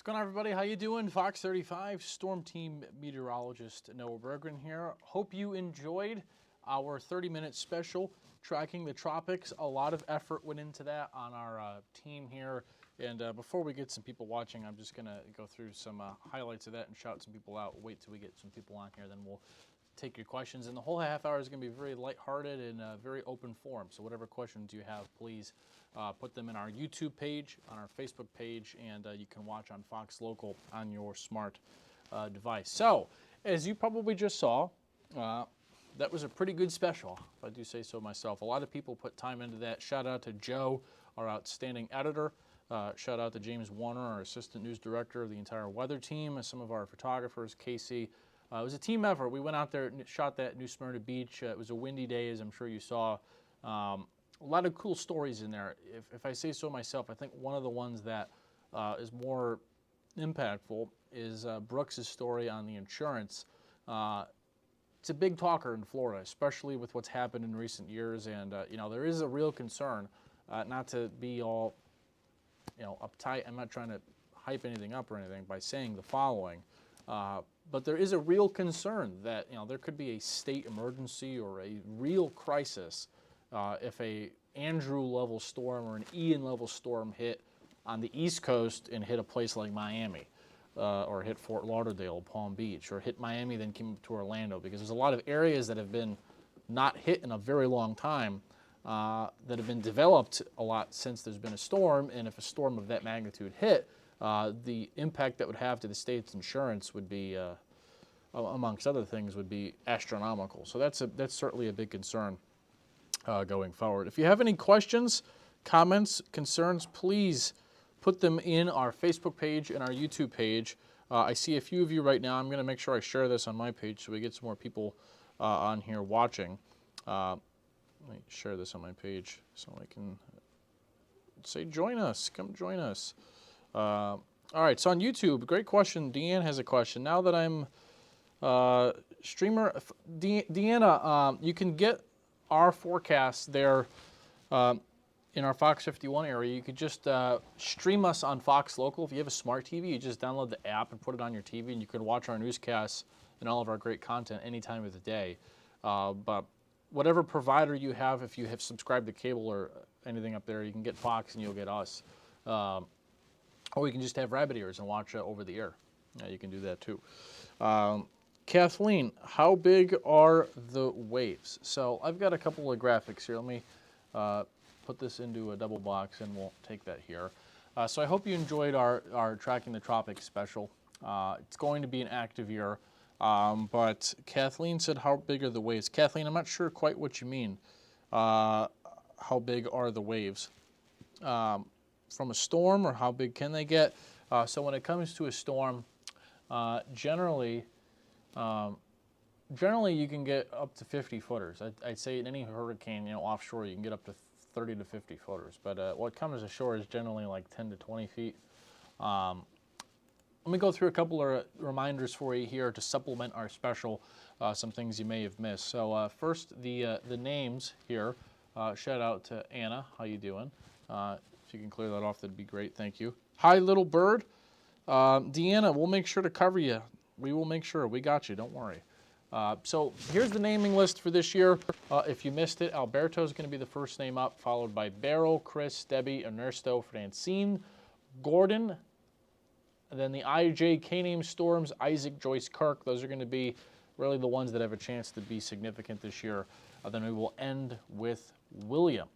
What's going on, everybody? How you doing? Fox 35 Storm Team Meteorologist Noah Bergren here. Hope you enjoyed our 30-minute special tracking the tropics. A lot of effort went into that on our team here. And before we get some people watching, I'm just going to go through some highlights of that and shout some people out. Wait till we get some people on here, then we'll take your questions. And the whole half hour is going to be very lighthearted and very open forum. So whatever questions you have, please put them in our YouTube page, on our Facebook page, and you can watch on Fox Local on your smart device. So, as you probably just saw, that was a pretty good special, if I do say so myself. A lot of people put time into that. Shout out to Joe, our outstanding editor. Shout out to James Warner, our assistant news director of the entire weather team, and some of our photographers, Casey. It was a team effort. We went out there and shot that New Smyrna Beach. It was a windy day, as I'm sure you saw. A lot of cool stories in there. If I say so myself, I think one of the ones that is more impactful is Brooks's story on the insurance. It's a big talker in Florida, especially with what's happened in recent years. And, you know, there is a real concern, not to be all, you know, uptight. I'm not trying to hype anything up or anything by saying the following. But there is a real concern that, you know, there could be a state emergency or a real crisis if a Andrew-level storm or an Ian-level storm hit on the East Coast and hit a place like Miami, or hit Fort Lauderdale, Palm Beach, or hit Miami, then came up to Orlando, because there's a lot of areas that have been not hit in a very long time that have been developed a lot since there's been a storm, and if a storm of that magnitude hit, the impact that would have to the state's insurance would be, amongst other things, would be astronomical. So that's certainly a big concern going forward. If you have any questions, comments, concerns, please put them in our Facebook page and our YouTube page. I see a few of you right now. I'm going to make sure I share this on my page so we get some more people on here watching. Let me share this on my page so I can say join us. Come join us. All right, so on YouTube, great question. Deanne has a question. Now that I'm streamer, Deanna, you can get our forecast there in our Fox 51 area. You could just stream us on Fox Local. If you have a smart TV, you just download the app and put it on your TV, and you can watch our newscasts and all of our great content any time of the day. But whatever provider you have, if you have subscribed to cable or anything up there, you can get Fox and you'll get us. Or you can just have rabbit ears and watch over the air. You can do that too. Kathleen, how big are the waves? So I've got a couple of graphics here. Let me put this into a double box and we'll take that here. So I hope you enjoyed our Tracking the Tropics special. It's going to be an active year, but Kathleen said, how big are the waves? Kathleen, I'm not sure quite what you mean. How big are the waves? From a storm, or how big can they get? So when it comes to a storm, generally you can get up to 50 footers. I'd say in any hurricane, you know, offshore, you can get up to 30 to 50 footers. But what comes ashore is generally like 10 to 20 feet. Let me go through a couple of reminders for you here to supplement our special, some things you may have missed. So first, the names here. Shout out to Anna. How you doing? If you can clear that off, that'd be great. Thank you. Hi, little bird. Deanna, we'll make sure to cover you. We will make sure. We got you. Don't worry. So here's the naming list for this year. If you missed it, Alberto is going to be the first name up, followed by Beryl, Chris, Debbie, Ernesto, Francine, Gordon, and then the IJK name storms, Isaac, Joyce, Kirk. Those are going to be really the ones that have a chance to be significant this year. Then we will end with William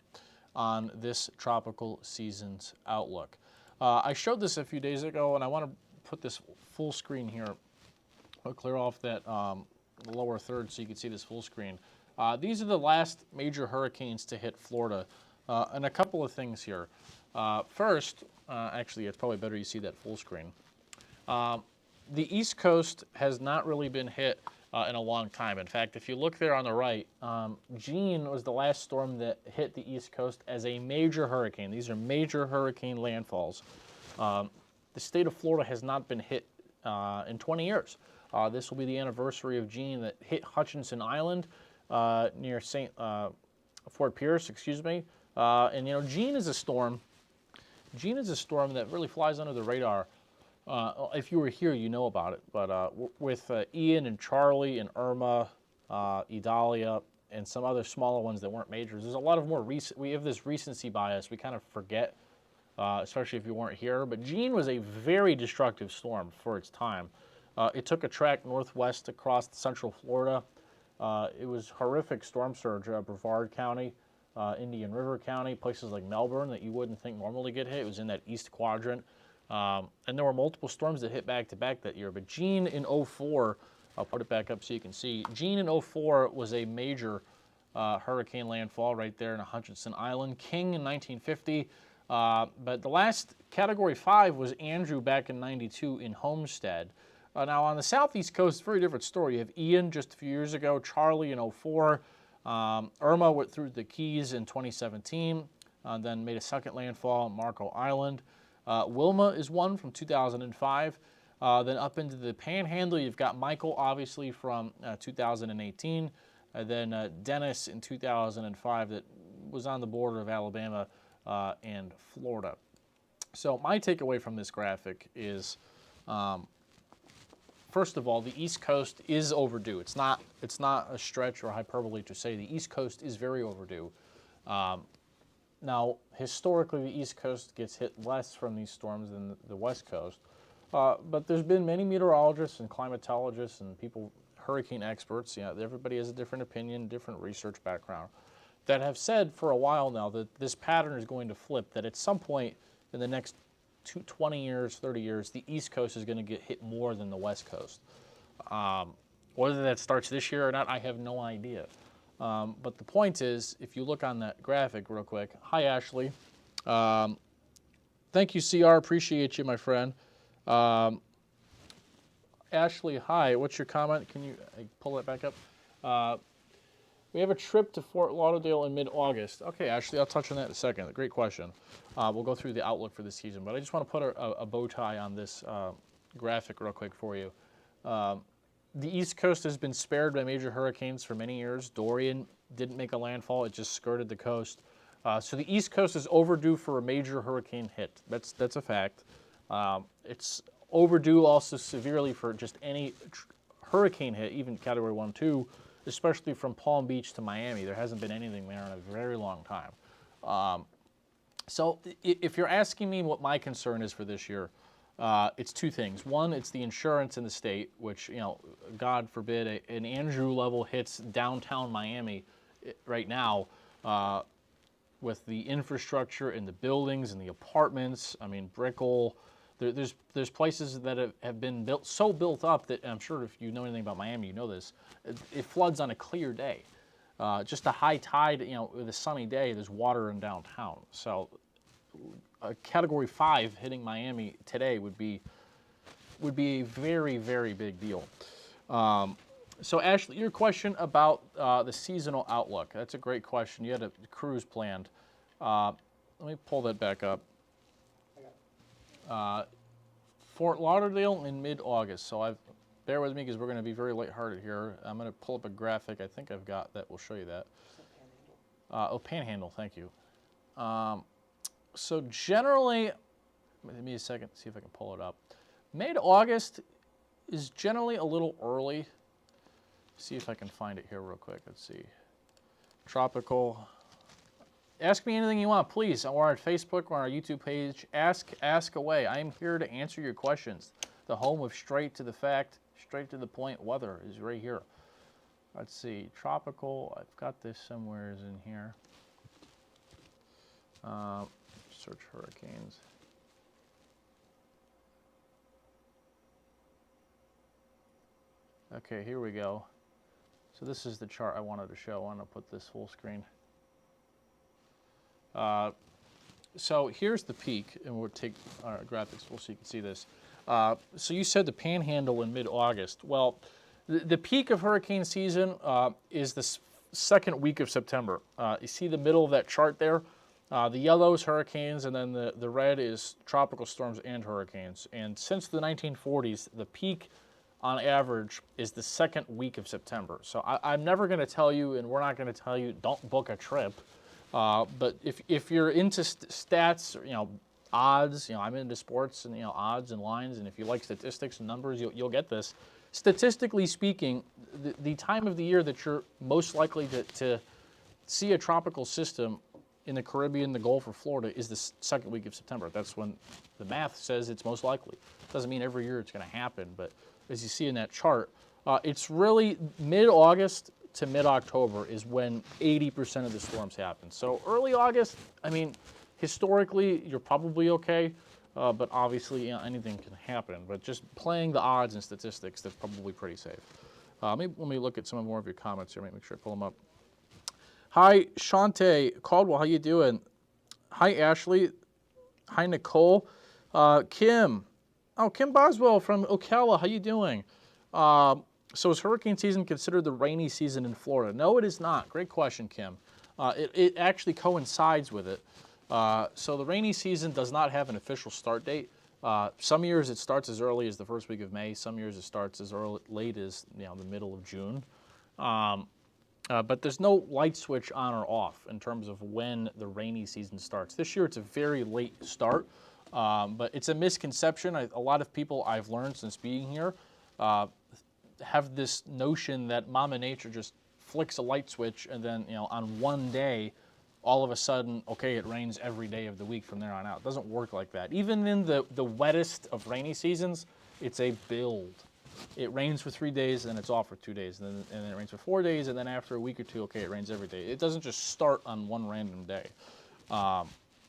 on this tropical season's outlook. I showed this a few days ago, and I want to put this full screen here. I'll clear off that lower third so you can see this full screen. These are the last major hurricanes to hit Florida, and a couple of things here. First, actually, it's probably better you see that full screen. The East Coast has not really been hit in a long time. In fact, if you look there on the right, Jeanne was the last storm that hit the East Coast as a major hurricane. These are major hurricane landfalls. The state of Florida has not been hit in 20 years. This will be the anniversary of Jeanne that hit Hutchinson Island near Fort Pierce, excuse me. And you know, Jeanne is a storm that really flies under the radar If you were here, you know about it. But with Ian and Charlie and Irma, Idalia, and some other smaller ones that weren't majors, there's a lot of more recent. We have this recency bias. We kind of forget, especially if you weren't here. But Gene was a very destructive storm for its time. It took a track northwest across central Florida. It was horrific storm surge. Brevard County, Indian River County, places like Melbourne that you wouldn't think normally get hit. It was in that east quadrant. And there were multiple storms that hit back-to-back that year. But Gene in 04, I'll put it back up so you can see. Gene in 04 was a major hurricane landfall right there in Hutchinson Island. King in 1950. But the last Category 5 was Andrew back in 92 in Homestead. Now on the southeast coast, very different story. You have Ian just a few years ago, Charlie in 04. Irma went through the Keys in 2017, then made a second landfall on Marco Island. Wilma is one from 2005. Then up into the Panhandle, you've got Michael, obviously, from 2018. Then Dennis in 2005 that was on the border of Alabama and Florida. So my takeaway from this graphic is, first of all, the East Coast is overdue. It's not a stretch or hyperbole to say the East Coast is very overdue. Now, historically, the East Coast gets hit less from these storms than the West Coast. But there's been many meteorologists and climatologists and people, hurricane experts, everybody has a different opinion, different research background, that have said for a while now that this pattern is going to flip, that at some point in the next 20 years, 30 years, the East Coast is going to get hit more than the West Coast. Whether that starts this year or not, I have no idea. But the point is, if you look on that graphic real quick, hi Ashley. Thank you, CR, appreciate you, my friend. Ashley, hi, what's your comment? Can you pull that back up? We have a trip to Fort Lauderdale in mid-August. Okay, Ashley, I'll touch on that in a second. Great question. We'll go through the outlook for this season, but I just want to put a bow tie on this graphic real quick for you. The East Coast has been spared by major hurricanes for many years. Dorian didn't make a landfall, it just skirted the coast. So the East Coast is overdue for a major hurricane hit. That's a fact. It's overdue also severely for just any hurricane hit, even Category 1, 2, especially from Palm Beach to Miami. There hasn't been anything there in a very long time. So if you're asking me what my concern is for this year, it's two things. One, it's the insurance in the state, which, God forbid, an Andrew level hits downtown Miami right now with the infrastructure and the buildings and the apartments. I mean, Brickell. There's places that have been built up that I'm sure if you know anything about Miami, you know this. It floods on a clear day. Just a high tide, with a sunny day, there's water in downtown. So a Category 5 hitting Miami today would be a very, very big deal. So Ashley, your question about the seasonal outlook, that's a great question. You had a cruise planned. Let me pull that back up. Fort Lauderdale in mid-August. So bear with me because we're going to be very lighthearted here. I'm going to pull up a graphic I think I've got that will show you that. Panhandle, thank you. So generally, give me a second to see if I can pull it up. Mid-August is generally a little early. See if I can find it here real quick. Let's see. Tropical. Ask me anything you want, please. We're on Facebook, we're on our YouTube page. Ask away. I am here to answer your questions. The home of straight to the fact, straight to the point weather is right here. Let's see. Tropical. I've got this somewhere in here. Search hurricanes. Okay, here we go. So this is the chart I wanted to show. I want to put this full screen. So here's the peak, and we'll take our graphics full so you can see this. So you said the Panhandle in mid-August. Well, the peak of hurricane season is the second week of September. You see the middle of that chart there? The yellow is hurricanes, and then the red is tropical storms and hurricanes. And since the 1940s, the peak on average is the second week of September. So I'm never going to tell you, and we're not going to tell you, don't book a trip. But if you're into stats, odds. I'm into sports and odds and lines, and if you like statistics and numbers, you'll get this. Statistically speaking, the time of the year that you're most likely to see a tropical system in the Caribbean, the Gulf, or Florida is the second week of September. That's when the math says it's most likely. Doesn't mean every year it's going to happen, but as you see in that chart, it's really mid-August to mid-October is when 80% of the storms happen. So early August, historically, you're probably okay, but obviously anything can happen. But just playing the odds and statistics, that's probably pretty safe. Let me look at some more of your comments here. Make sure I pull them up. Hi, Shante Caldwell. How you doing? Hi, Ashley. Hi, Nicole. Kim. Oh, Kim Boswell from Ocala. How you doing? So is hurricane season considered the rainy season in Florida? No, it is not. Great question, Kim. It actually coincides with it. So the rainy season does not have an official start date. Some years it starts as early as the first week of May. Some years it starts as late as the middle of June. But there's no light switch on or off in terms of when the rainy season starts. This year it's a very late start, but it's a misconception. A lot of people I've learned since being here have this notion that Mama Nature just flicks a light switch and then on one day, all of a sudden, okay, it rains every day of the week from there on out. It doesn't work like that. Even in the wettest of rainy seasons, it's a build. It rains for 3 days, and then it's off for 2 days, and then it rains for 4 days, and then after a week or two, okay, it rains every day. It doesn't just start on one random day.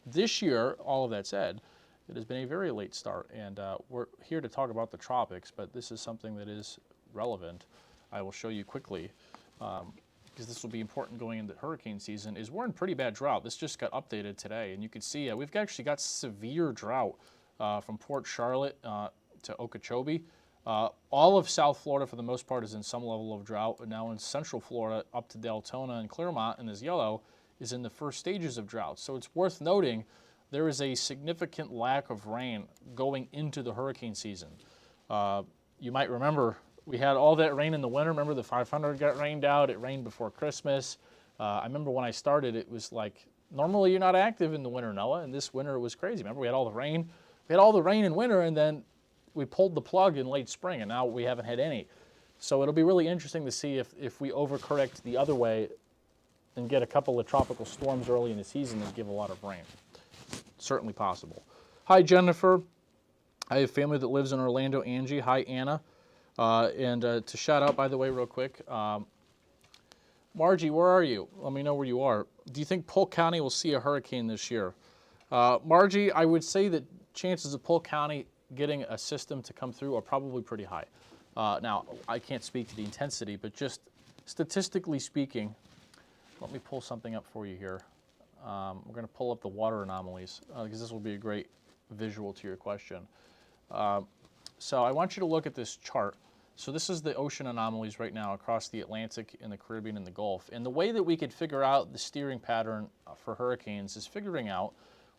This year, all of that said, it has been a very late start, and we're here to talk about the tropics, but this is something that is relevant. I will show you quickly, because this will be important going into hurricane season, is we're in pretty bad drought. This just got updated today, and you can see we've actually got severe drought from Port Charlotte to Okeechobee. All of South Florida, for the most part, is in some level of drought. And now in Central Florida, up to Deltona and Clermont, and this yellow, is in the first stages of drought. So it's worth noting there is a significant lack of rain going into the hurricane season. You might remember we had all that rain in the winter. Remember the 500 got rained out. It rained before Christmas. I remember when I started, it was like, normally you're not active in the winter, Noah, and this winter was crazy. Remember we had all the rain? We had all the rain in winter, and then we pulled the plug in late spring, and now we haven't had any. So it'll be really interesting to see if we overcorrect the other way and get a couple of tropical storms early in the season and give a lot of rain. Certainly possible. Hi, Jennifer. I have family that lives in Orlando. Angie. Hi, Anna. And to shout out, by the way, real quick, Margie, where are you? Let me know where you are. Do you think Polk County will see a hurricane this year? Margie, I would say that chances of Polk County getting a system to come through are probably pretty high. Now, I can't speak to the intensity, but just statistically speaking, let me pull something up for you here. We're going to pull up the water anomalies because this will be a great visual to your question. So I want you to look at this chart. So this is the ocean anomalies right now across the Atlantic and the Caribbean and the Gulf. And the way that we could figure out the steering pattern for hurricanes is figuring out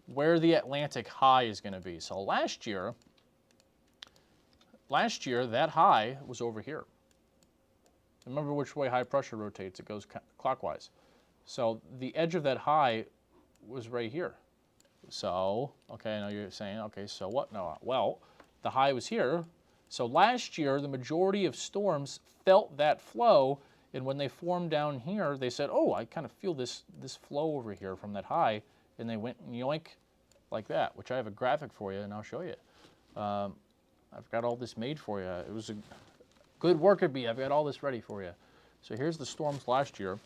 where the Atlantic high is going to be. So last year, that high was over here. Remember which way high pressure rotates. It goes clockwise. So the edge of that high was right here. So, okay, I know you're saying, okay, so what, Noah? Well, the high was here. So last year, the majority of storms felt that flow, and when they formed down here, they said, oh, I kind of feel this flow over here from that high, and they went yoink like that, which I have a graphic for you, and I'll show you. I've got all this made for you. It was a good worker bee. I've got all this ready for you. So here's the storms last year.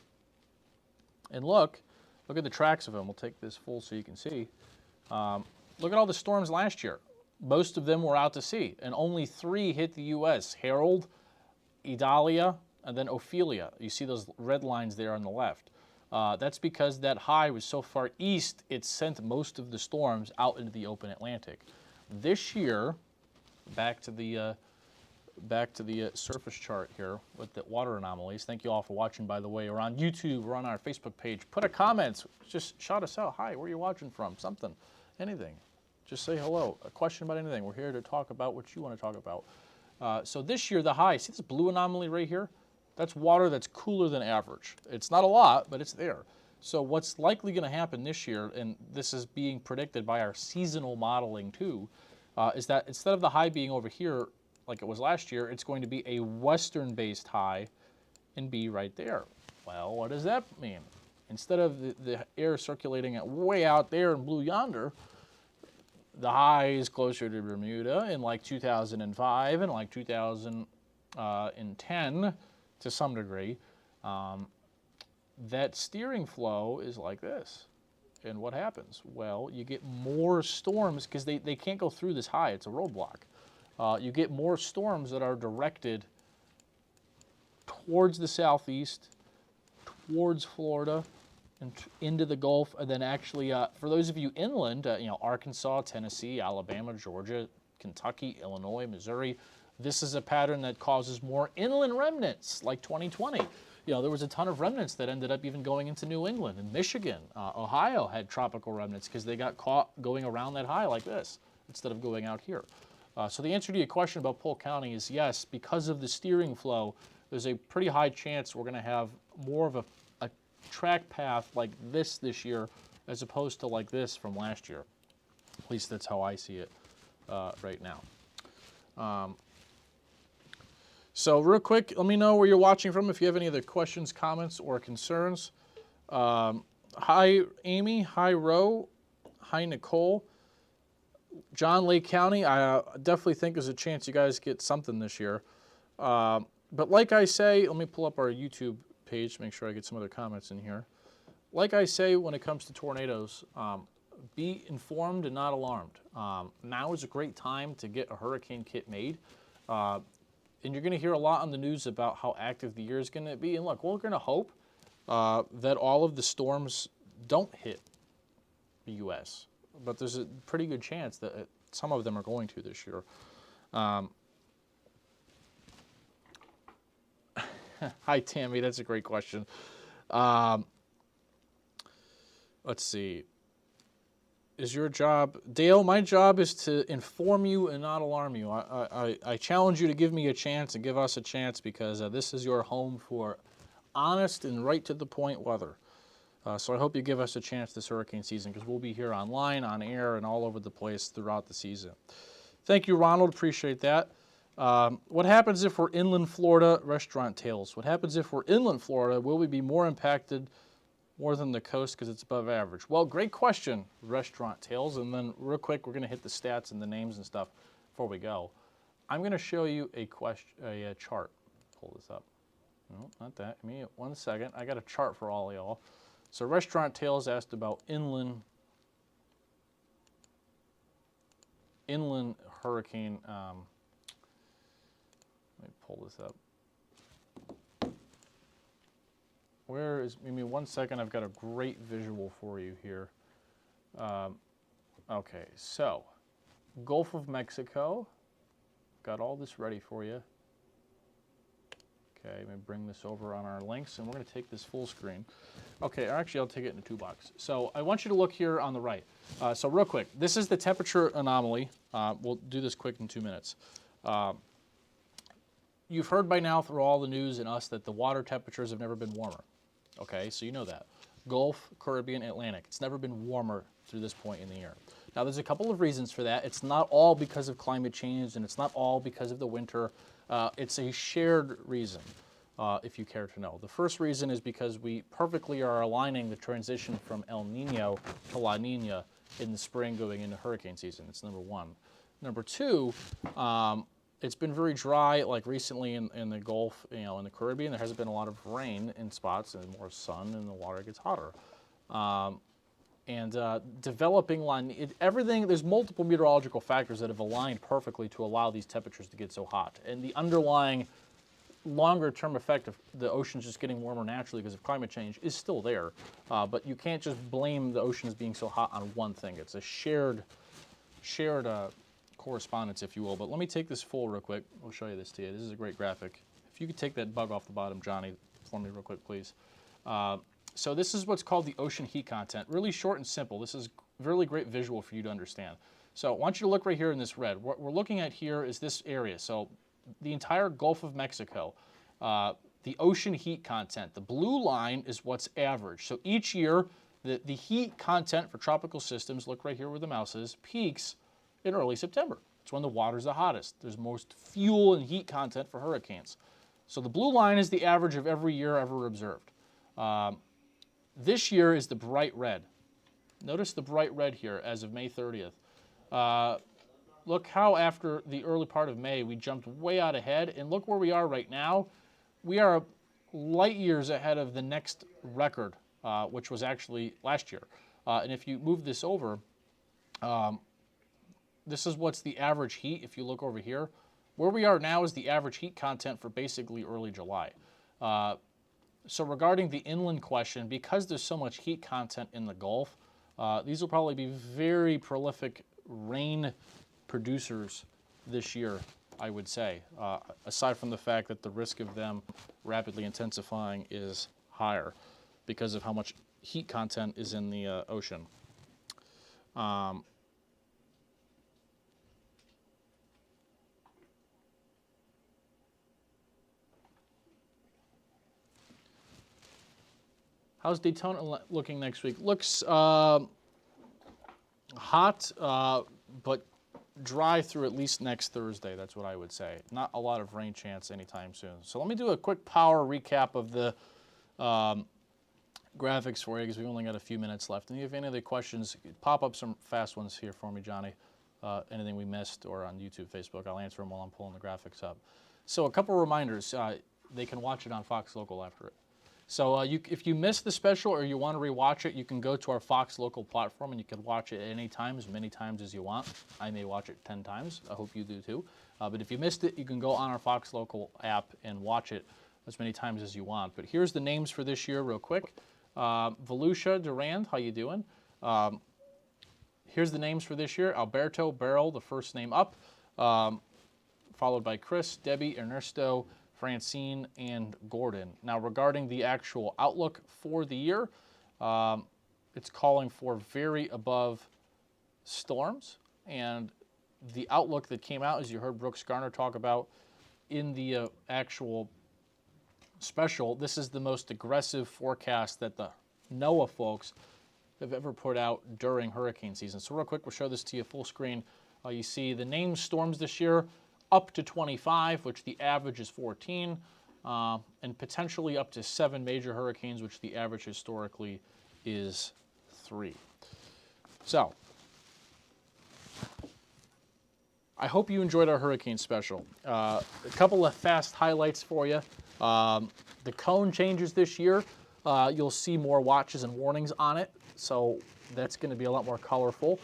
And look at the tracks of them. We'll take this full so you can see. Look at all the storms last year. Most of them were out to sea, and only 3 hit the U.S. Harold, Idalia, and then Ophelia. You see those red lines there on the left. That's because that high was so far east, it sent most of the storms out into the open Atlantic. This year, back to the surface chart here with the water anomalies. Thank you all for watching, by the way. We're on YouTube. We're on our Facebook page. Put a comment. Just shout us out. Hi, where are you watching from? Something. Anything. Just say hello. A question about anything. We're here to talk about what you want to talk about. So this year, the high, see this blue anomaly right here? That's water that's cooler than average. It's not a lot, but it's there. So what's likely going to happen this year, and this is being predicted by our seasonal modeling too, is that instead of the high being over here like it was last year, it's going to be a western-based high and be right there. Well, what does that mean? Instead of the air circulating at way out there in blue yonder, the high is closer to Bermuda in like 2005 and like 2010 to some degree. That steering flow is like this. And what happens? Well, you get more storms because they can't go through this high. It's a roadblock. You get more storms that are directed towards the southeast, towards Florida, and into the Gulf, and then actually, for those of you inland, Arkansas, Tennessee, Alabama, Georgia, Kentucky, Illinois, Missouri, this is a pattern that causes more inland remnants, like 2020. There was a ton of remnants that ended up even going into New England and Michigan. Ohio had tropical remnants because they got caught going around that high like this instead of going out here. So the answer to your question about Polk County is yes, because of the steering flow, there's a pretty high chance we're going to have more of a track path like this year as opposed to like this from last year. At least that's how I see it right now. So real quick, let me know where you're watching from if you have any other questions, comments, or concerns. Hi, Amy. Hi, Ro. Hi, Nicole. John, Lake County, I definitely think there's a chance you guys get something this year. But like I say, let me pull up our YouTube page to make sure I get some other comments in here. Like I say, when it comes to tornadoes, be informed and not alarmed. Now is a great time to get a hurricane kit made. And you're going to hear a lot on the news about how active the year is going to be. And look, we're going to hope that all of the storms don't hit the U.S., but there's a pretty good chance that some of them are going to this year. Hi, Tammy. That's a great question. Let's see. Is your job, Dale, my job is to inform you and not alarm you. I challenge you to give me a chance and give us a chance because this is your home for honest and right to the point weather. So I hope you give us a chance this hurricane season because we'll be here online, on air, and all over the place throughout the season. Thank you, Ronald. Appreciate that. What happens if we're inland Florida? Restaurant Tales. What happens if we're inland Florida? Will we be more impacted more than the coast because it's above average? Well, great question, Restaurant Tales. And then real quick, we're going to hit the stats and the names and stuff before we go. I'm going to show you a chart. Pull this up. No, not that. Give me 1 second. I got a chart for all of y'all. So Restaurant Tales asked about inland hurricane. Let me pull this up. Where is, give me 1 second, I've got a great visual for you here. Okay, so Gulf of Mexico, got all this ready for you. Okay, let me bring this over on our links, and we're going to take this full screen. Okay, actually, I'll take it in 2 blocks. So I want you to look here on the right. So real quick, this is the temperature anomaly. We'll do this quick in 2 minutes. You've heard by now through all the news and us that the water temperatures have never been warmer. Okay, so you know that. Gulf, Caribbean, Atlantic. It's never been warmer through this point in the year. Now, there's a couple of reasons for that. It's not all because of climate change, and it's not all because of the winter. It's a shared reason, if you care to know. The first reason is because we perfectly are aligning the transition from El Nino to La Nina in the spring going into hurricane season. It's number one. Number two, it's been very dry, like recently in the Gulf, in the Caribbean. There hasn't been a lot of rain in spots and more sun, and the water gets hotter. Developing everything, there's multiple meteorological factors that have aligned perfectly to allow these temperatures to get so hot. And the underlying longer-term effect of the oceans just getting warmer naturally because of climate change is still there. But you can't just blame the oceans being so hot on one thing. It's a shared correspondence, if you will. But let me take this full real quick. I'll show you this to you. This is a great graphic. If you could take that bug off the bottom, Johnny, for me real quick, please. So this is what's called the ocean heat content. Really short and simple. This is a really great visual for you to understand. So I want you to look right here in this red. What we're looking at here is this area. So the entire Gulf of Mexico, the ocean heat content. The blue line is what's average. So each year, the heat content for tropical systems, look right here where the mouse is, peaks in early September. It's when the water's the hottest. There's most fuel and heat content for hurricanes. So the blue line is the average of every year ever observed. This year is the bright red. Notice the bright red here as of May 30th. Look how after the early part of May, we jumped way out ahead, and look where we are right now. We are light years ahead of the next record, which was actually last year. And if you move this over, this is what's the average heat. If you look over here, where we are now is the average heat content for basically early July. So regarding the inland question, because there's so much heat content in the Gulf, these will probably be very prolific rain producers this year, I would say, aside from the fact that the risk of them rapidly intensifying is higher because of how much heat content is in the ocean. How's Daytona looking next week? Looks hot, but dry through at least next Thursday. That's what I would say. Not a lot of rain chance anytime soon. So let me do a quick power recap of the graphics for you because we've only got a few minutes left. And if you have any other questions, pop up some fast ones here for me, Johnny. Anything we missed or on YouTube, Facebook, I'll answer them while I'm pulling the graphics up. So a couple reminders. They can watch it on Fox Local after it. So if you missed the special or you want to rewatch it, you can go to our Fox Local platform and you can watch it at any time, as many times as you want. I may watch it 10 times. I hope you do too. But if you missed it, you can go on our Fox Local app and watch it as many times as you want. But here's the names for this year real quick. Volusia Durand, how you doing? Here's the names for this year. Alberto Beryl, the first name up, followed by Chris, Debbie, Ernesto, Francine, and Gordon. Now, regarding the actual outlook for the year, it's calling for very above storms. And the outlook that came out, as you heard Brooks Garner talk about in the actual special, this is the most aggressive forecast that the NOAA folks have ever put out during hurricane season. So real quick, we'll show this to you full screen. You see the named storms this year, up to 25, which the average is 14, and potentially up to 7 major hurricanes, which the average historically is 3. So, I hope you enjoyed our hurricane special. A couple of fast highlights for you. The cone changes this year. You'll see more watches and warnings on it, so that's going to be a lot more colorful.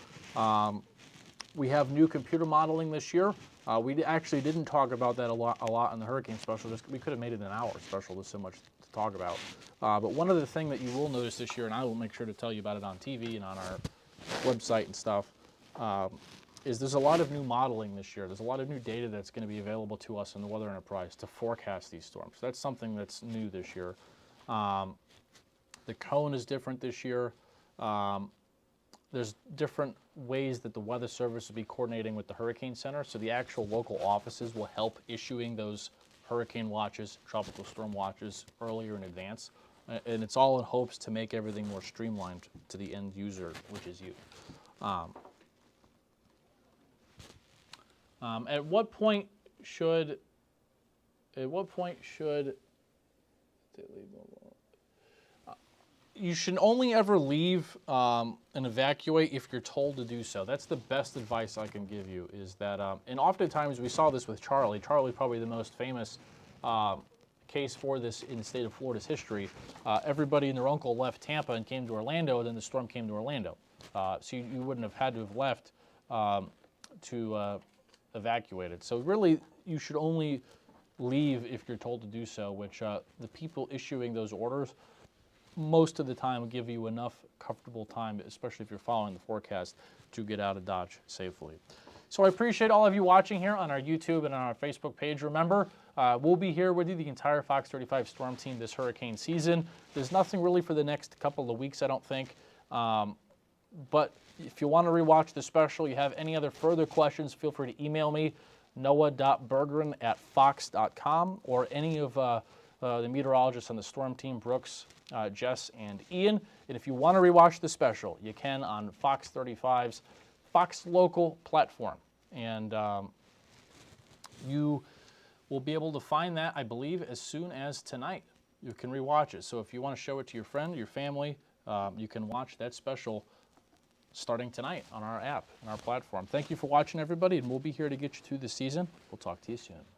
We have new computer modeling this year. We actually didn't talk about that a lot in the hurricane special. We could have made it an hour special. There's so much to talk about. But one other thing that you will notice this year, and I will make sure to tell you about it on TV and on our website and stuff, is there's a lot of new modeling this year. There's a lot of new data that's going to be available to us in the Weather Enterprise to forecast these storms. That's something that's new this year. The cone is different this year. There's different ways that the Weather Service will be coordinating with the Hurricane Center, so the actual local offices will help issuing those hurricane watches, tropical storm watches earlier in advance, and it's all in hopes to make everything more streamlined to the end user, which is you. At what point should you should only ever leave and evacuate if you're told to do so. That's the best advice I can give you, is that, and oftentimes we saw this with Charlie. Charlie, probably the most famous case for this in the state of Florida's history. Everybody and their uncle left Tampa and came to Orlando, and then the storm came to Orlando. So you wouldn't have had to have left to evacuate it. So really, you should only leave if you're told to do so, which the people issuing those orders most of the time will give you enough comfortable time, especially if you're following the forecast, to get out of Dodge safely. So I appreciate all of you watching here on our YouTube and on our Facebook page. Remember, we'll be here with you, the entire Fox 35 Storm team, this hurricane season. There's nothing really for the next couple of weeks, I don't think. But if you want to rewatch the special, you have any other further questions, feel free to email me, noah.bergren@fox.com, or any of the meteorologists on the storm team, Brooks, Jess, and Ian. And if you want to rewatch the special, you can on Fox 35's Fox Local platform. And you will be able to find that, I believe, as soon as tonight. You can rewatch it. So if you want to show it to your friend, your family, you can watch that special starting tonight on our app and our platform. Thank you for watching, everybody, and we'll be here to get you through the season. We'll talk to you soon.